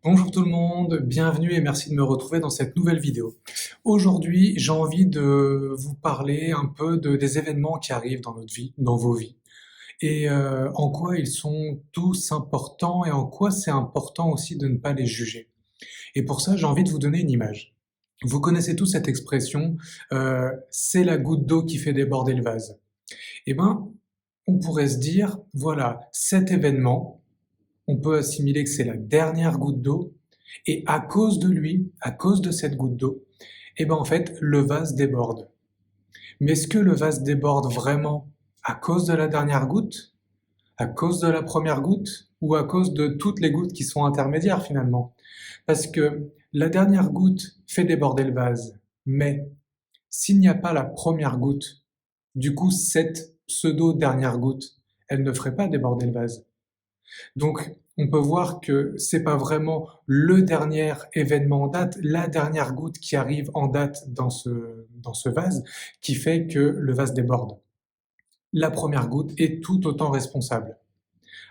Bonjour tout le monde, bienvenue et merci de me retrouver dans cette nouvelle vidéo. Aujourd'hui, j'ai envie de vous parler un peu des événements qui arrivent dans notre vie, dans vos vies, et en quoi ils sont tous importants et en quoi c'est important aussi de ne pas les juger. Et pour ça, j'ai envie de vous donner une image. Vous connaissez tous cette expression, c'est la goutte d'eau qui fait déborder le vase. Eh ben, on pourrait se dire, voilà, cet événement, on peut assimiler que c'est la dernière goutte d'eau, et à cause de lui, à cause de cette goutte d'eau, eh ben en fait, le vase déborde. Mais est-ce que le vase déborde vraiment à cause de la dernière goutte, à cause de la première goutte, ou à cause de toutes les gouttes qui sont intermédiaires finalement? Parce que la dernière goutte fait déborder le vase, mais s'il n'y a pas la première goutte, du coup cette pseudo-dernière goutte, elle ne ferait pas déborder le vase. Donc, on peut voir que c'est pas vraiment le dernier événement en date, la dernière goutte qui arrive en date dans ce vase, qui fait que le vase déborde. La première goutte est tout autant responsable.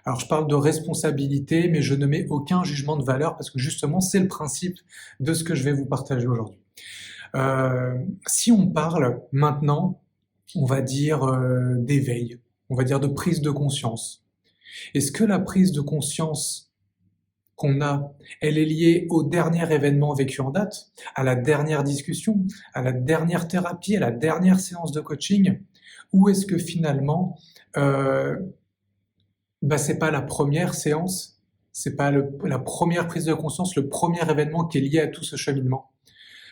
Alors, je parle de responsabilité, mais je ne mets aucun jugement de valeur parce que justement, c'est le principe de ce que je vais vous partager aujourd'hui. Si on parle maintenant, on va dire d'éveil, on va dire de prise de conscience. Est-ce que la prise de conscience qu'on a, elle est liée au dernier événement vécu en date, à la dernière discussion, à la dernière thérapie, à la dernière séance de coaching, ou est-ce que finalement, euh, c'est pas la première séance, c'est pas la première prise de conscience, le premier événement qui est lié à tout ce cheminement?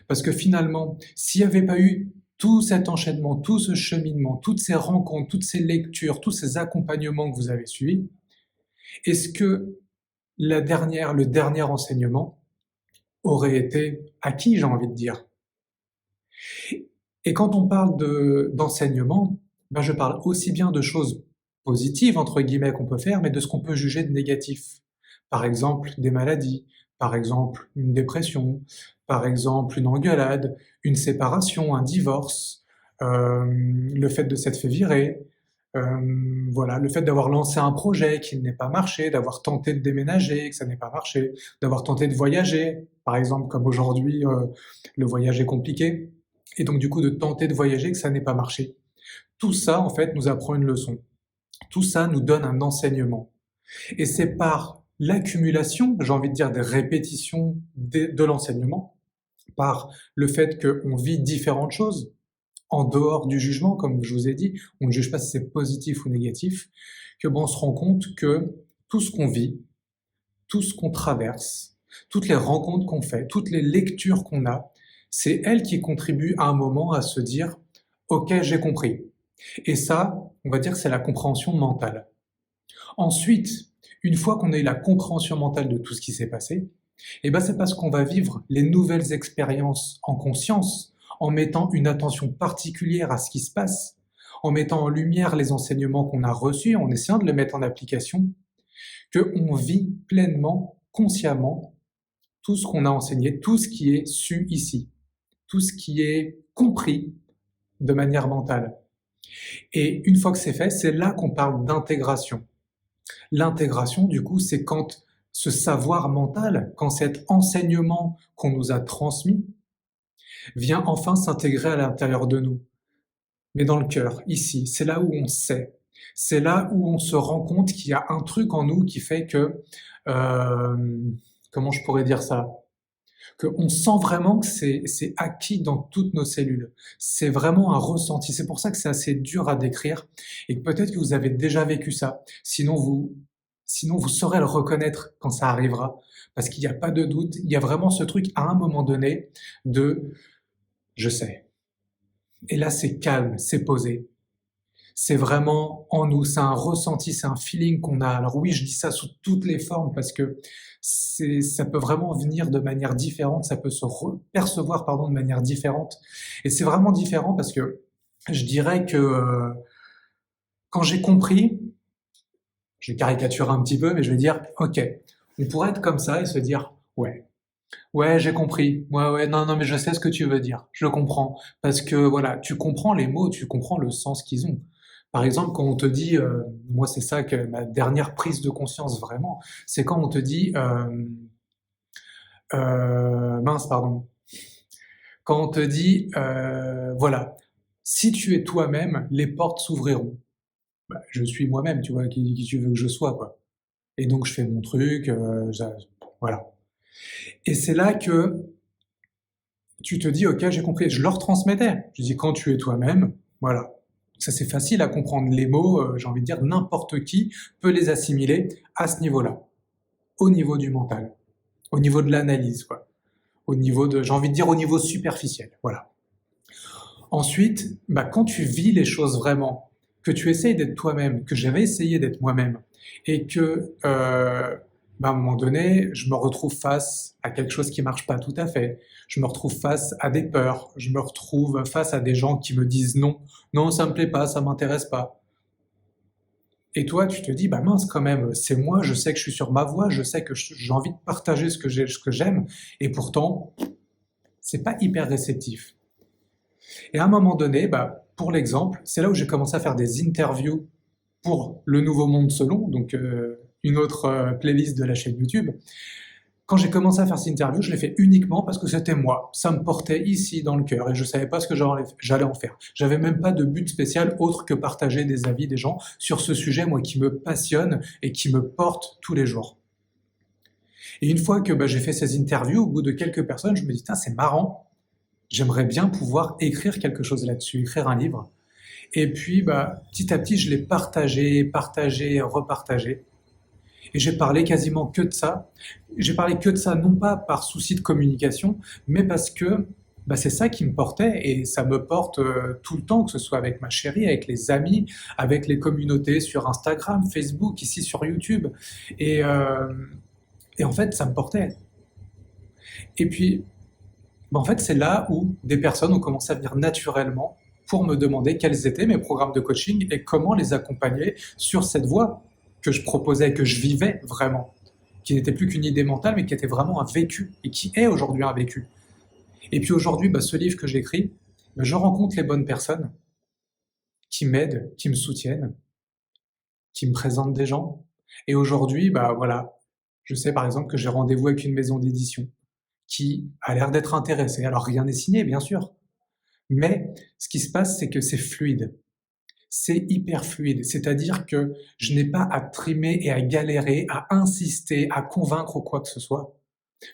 Parce que finalement, s'il n'y avait pas eu tout cet enchaînement, tout ce cheminement, toutes ces rencontres, toutes ces lectures, tous ces accompagnements que vous avez suivis, est-ce que le dernier enseignement aurait été acquis, j'ai envie de dire? Et quand on parle d'enseignement, je parle aussi bien de choses positives, entre guillemets, qu'on peut faire, mais de ce qu'on peut juger de négatif. Par exemple, des maladies, par exemple, une dépression, par exemple, une engueulade, une séparation, un divorce, le fait de s'être fait virer, voilà, le fait d'avoir lancé un projet qui n'ait pas marché, d'avoir tenté de déménager, que ça n'ait pas marché, d'avoir tenté de voyager, par exemple, comme aujourd'hui, le voyage est compliqué, et donc du coup de tenter de voyager, que ça n'ait pas marché. Tout ça, en fait, nous apprend une leçon. Tout ça nous donne un enseignement. Et c'est par l'accumulation, j'ai envie de dire des répétitions de l'enseignement, par le fait qu'on vit différentes choses, en dehors du jugement, comme je vous ai dit, on ne juge pas si c'est positif ou négatif, que on se rend compte que tout ce qu'on vit, tout ce qu'on traverse, toutes les rencontres qu'on fait, toutes les lectures qu'on a, c'est elles qui contribuent à un moment à se dire OK, j'ai compris. Et ça, on va dire que c'est la compréhension mentale. Ensuite, une fois qu'on a eu la compréhension mentale de tout ce qui s'est passé, c'est parce qu'on va vivre les nouvelles expériences en conscience, en mettant une attention particulière à ce qui se passe, en mettant en lumière les enseignements qu'on a reçus, en essayant de les mettre en application, qu'on vit pleinement, consciemment, tout ce qu'on a enseigné, tout ce qui est su ici, tout ce qui est compris de manière mentale. Et une fois que c'est fait, c'est là qu'on parle d'intégration. L'intégration, du coup, c'est quand ce savoir mental, quand cet enseignement qu'on nous a transmis vient enfin s'intégrer à l'intérieur de nous. Mais dans le cœur, ici, c'est là où on sait. C'est là où on se rend compte qu'il y a un truc en nous qui fait que, comment je pourrais dire ça? Qu'on sent vraiment que c'est acquis dans toutes nos cellules. C'est vraiment un ressenti. C'est pour ça que c'est assez dur à décrire et que peut-être que vous avez déjà vécu ça. Sinon vous saurez le reconnaître quand ça arrivera. Parce qu'il n'y a pas de doute, il y a vraiment ce truc à un moment donné de je sais. Et là, c'est calme, c'est posé. C'est vraiment en nous, c'est un ressenti, c'est un feeling qu'on a. Alors oui, je dis ça sous toutes les formes parce que ça peut vraiment venir de manière différente, ça peut se percevoir pardon, de manière différente. Et c'est vraiment différent parce que je dirais que quand j'ai compris, je vais caricaturer un petit peu, mais je vais dire, ok, on pourrait être comme ça et se dire, ouais, ouais, j'ai compris. Ouais, ouais, non, non, mais je sais ce que tu veux dire. Je comprends. Parce que, voilà, tu comprends les mots, tu comprends le sens qu'ils ont. Par exemple, quand on te dit, moi c'est ça que ma dernière prise de conscience vraiment, c'est quand on te dit, mince, pardon. Quand on te dit, voilà, si tu es toi-même, les portes s'ouvriront. Bah, je suis moi-même, tu vois, qui tu veux que je sois, quoi. Et donc je fais mon truc, voilà. Et c'est là que tu te dis: «OK, j'ai compris». Je leur transmettais. Je dis: «Quand tu es toi-même, voilà». Ça, c'est facile à comprendre. Les mots, j'ai envie de dire, n'importe qui peut les assimiler à ce niveau-là, au niveau du mental, au niveau de l'analyse, quoi. Au niveau de, j'ai envie de dire, au niveau superficiel, voilà. Ensuite, bah, quand tu vis les choses vraiment, que tu essayes d'être toi-même, que j'avais essayé d'être moi-même, et que, bah, à un moment donné, je me retrouve face à quelque chose qui marche pas tout à fait. Je me retrouve face à des peurs. Je me retrouve face à des gens qui me disent non, non, ça me plaît pas, ça m'intéresse pas. Et toi, tu te dis, bah mince, quand même, c'est moi, je sais que je suis sur ma voie, je sais que j'ai envie de partager ce que j'aime, et pourtant, c'est pas hyper réceptif. Et à un moment donné, bah, pour l'exemple, c'est là où j'ai commencé à faire des interviews pour Le Nouveau Monde Selon, donc une autre playlist de la chaîne YouTube. Quand j'ai commencé à faire ces interviews, je l'ai fait uniquement parce que c'était moi. Ça me portait ici dans le cœur et je savais pas ce que j'allais en faire. J'avais même pas de but spécial autre que partager des avis des gens sur ce sujet, moi, qui me passionne et qui me porte tous les jours. Et une fois que bah, j'ai fait ces interviews, au bout de quelques personnes, je me dis, c'est marrant, j'aimerais bien pouvoir écrire quelque chose là-dessus, écrire un livre. Et puis, bah, petit à petit, je l'ai partagé, partagé, repartagé. Et j'ai parlé quasiment que de ça. J'ai parlé que de ça, non pas par souci de communication, mais parce que bah, c'est ça qui me portait et ça me porte tout le temps, que ce soit avec ma chérie, avec les amis, avec les communautés sur Instagram, Facebook, ici sur YouTube. Et, euh, et en fait, ça me portait. Et puis, bah, en fait, c'est là où des personnes ont commencé à venir naturellement pour me demander quels étaient mes programmes de coaching et comment les accompagner sur cette voie que je proposais, que je vivais vraiment, qui n'était plus qu'une idée mentale, mais qui était vraiment un vécu et qui est aujourd'hui un vécu. Et puis aujourd'hui, bah, ce livre que j'écris, bah, je rencontre les bonnes personnes qui m'aident, qui me soutiennent, qui me présentent des gens. Et aujourd'hui, bah voilà, je sais par exemple que j'ai rendez-vous avec une maison d'édition qui a l'air d'être intéressée. Alors rien n'est signé, bien sûr, mais ce qui se passe, c'est que c'est fluide. C'est hyper fluide. C'est-à-dire que je n'ai pas à trimer et à galérer, à insister, à convaincre ou quoi que ce soit.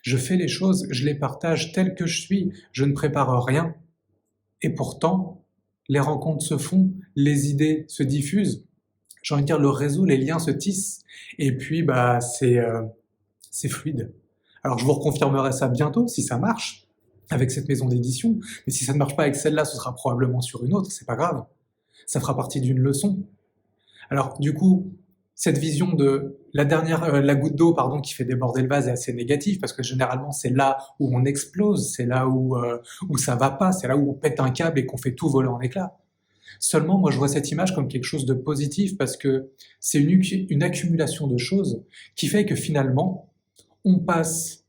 Je fais les choses, je les partage telles que je suis, je ne prépare rien. Et pourtant, les rencontres se font, les idées se diffusent. J'ai envie de dire, le réseau, les liens se tissent. Et puis, bah, c'est fluide. Alors, je vous reconfirmerai ça bientôt, si ça marche, avec cette maison d'édition. Mais si ça ne marche pas avec celle-là, ce sera probablement sur une autre, c'est pas grave. Ça fera partie d'une leçon. Alors, du coup, cette vision de la dernière, la goutte d'eau, pardon, qui fait déborder le vase est assez négative parce que généralement c'est là où on explose, c'est là où ça va pas, c'est là où on pète un câble et qu'on fait tout voler en éclats. Seulement, moi, je vois cette image comme quelque chose de positif parce que c'est une accumulation de choses qui fait que finalement, on passe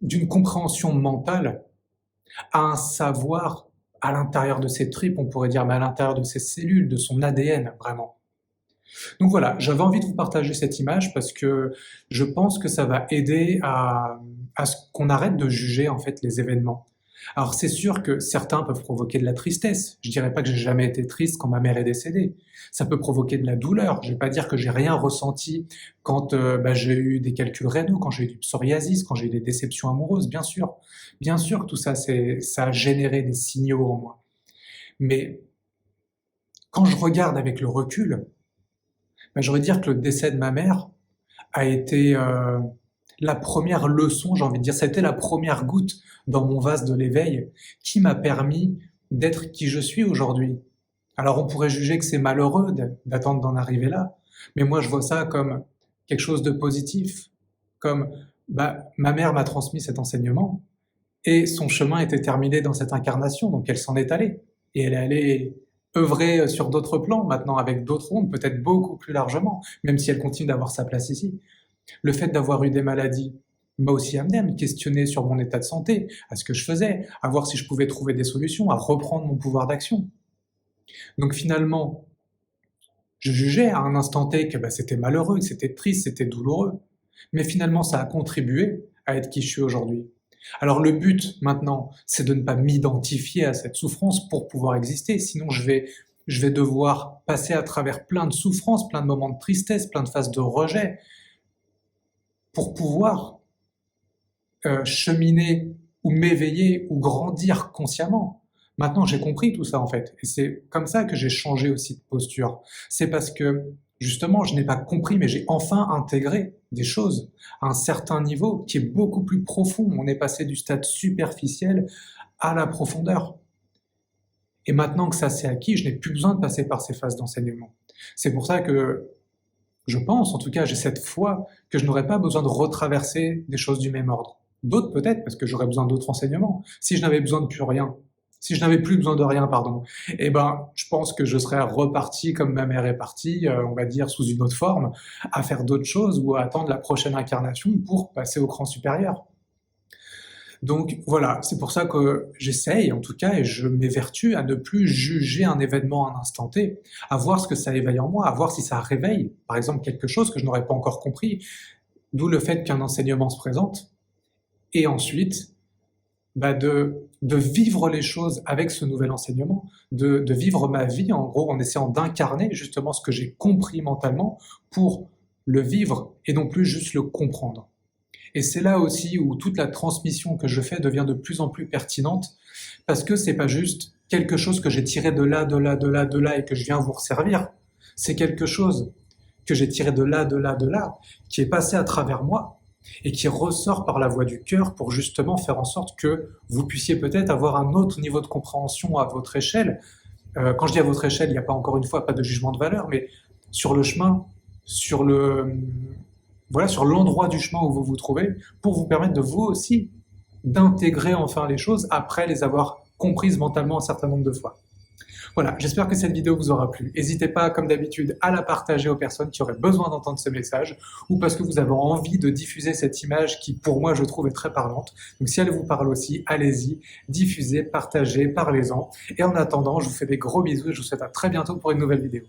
d'une compréhension mentale à un savoir à l'intérieur de ses tripes, on pourrait dire, mais à l'intérieur de ses cellules, de son ADN, vraiment. Donc voilà, j'avais envie de vous partager cette image parce que je pense que ça va aider à ce qu'on arrête de juger en fait les événements. Alors c'est sûr que certains peuvent provoquer de la tristesse. Je dirais pas que j'ai jamais été triste quand ma mère est décédée. Ça peut provoquer de la douleur. Je vais pas dire que j'ai rien ressenti quand bah, j'ai eu des calculs rénaux, quand j'ai eu du psoriasis, quand j'ai eu des déceptions amoureuses. Bien sûr, tout ça, ça a généré des signaux en moi. Mais quand je regarde avec le recul, bah, j'aurais dire que le décès de ma mère a été la première leçon, j'ai envie de dire, ça a été la première goutte dans mon vase de l'éveil qui m'a permis d'être qui je suis aujourd'hui. Alors on pourrait juger que c'est malheureux d'attendre d'en arriver là, mais moi je vois ça comme quelque chose de positif, comme bah, ma mère m'a transmis cet enseignement et son chemin était terminé dans cette incarnation, donc elle s'en est allée et elle est allée œuvrer sur d'autres plans maintenant avec d'autres ondes, peut-être beaucoup plus largement, même si elle continue d'avoir sa place ici. Le fait d'avoir eu des maladies m'a aussi amené à me questionner sur mon état de santé, à ce que je faisais, à voir si je pouvais trouver des solutions, à reprendre mon pouvoir d'action. Donc finalement, je jugeais à un instant T que bah, c'était malheureux, que c'était triste, c'était douloureux. Mais finalement, ça a contribué à être qui je suis aujourd'hui. Alors le but maintenant, c'est de ne pas m'identifier à cette souffrance pour pouvoir exister, sinon je vais devoir passer à travers plein de souffrances, plein de moments de tristesse, plein de phases de rejet, pour pouvoir cheminer ou m'éveiller ou grandir consciemment. Maintenant, j'ai compris tout ça en fait, et c'est comme ça que j'ai changé aussi de posture. C'est parce que justement, je n'ai pas compris, mais j'ai enfin intégré des choses à un certain niveau qui est beaucoup plus profond. On est passé du stade superficiel à la profondeur. Et maintenant que ça s'est acquis, je n'ai plus besoin de passer par ces phases d'enseignement. C'est pour ça que je pense, en tout cas, j'ai cette foi que je n'aurais pas besoin de retraverser des choses du même ordre. D'autres peut-être, parce que j'aurais besoin d'autres enseignements. Si je n'avais besoin de plus rien, si je n'avais plus besoin de rien, pardon, eh ben, je pense que je serais reparti comme ma mère est partie, on va dire sous une autre forme, à faire d'autres choses ou à attendre la prochaine incarnation pour passer au cran supérieur. Donc voilà, c'est pour ça que j'essaye, en tout cas, et je m'évertue à ne plus juger un événement à un instant T, à voir ce que ça éveille en moi, à voir si ça réveille, par exemple, quelque chose que je n'aurais pas encore compris, d'où le fait qu'un enseignement se présente, et ensuite, de vivre les choses avec ce nouvel enseignement, de vivre ma vie, en gros, en essayant d'incarner justement ce que j'ai compris mentalement pour le vivre, et non plus juste le comprendre. Et c'est là aussi où toute la transmission que je fais devient de plus en plus pertinente, parce que c'est pas juste quelque chose que j'ai tiré de là, de là, de là, de là, et que je viens vous resservir. C'est quelque chose que j'ai tiré de là, de là, de là, qui est passé à travers moi, et qui ressort par la voie du cœur pour justement faire en sorte que vous puissiez peut-être avoir un autre niveau de compréhension à votre échelle. Quand je dis à votre échelle, il n'y a pas encore une fois pas de jugement de valeur, mais sur le chemin, sur le, voilà, sur l'endroit du chemin où vous vous trouvez, pour vous permettre de vous aussi d'intégrer enfin les choses après les avoir comprises mentalement un certain nombre de fois. Voilà, j'espère que cette vidéo vous aura plu. N'hésitez pas, comme d'habitude, à la partager aux personnes qui auraient besoin d'entendre ce message ou parce que vous avez envie de diffuser cette image qui, pour moi, je trouve est très parlante. Donc si elle vous parle aussi, allez-y, diffusez, partagez, parlez-en. Et en attendant, je vous fais des gros bisous et je vous souhaite à très bientôt pour une nouvelle vidéo.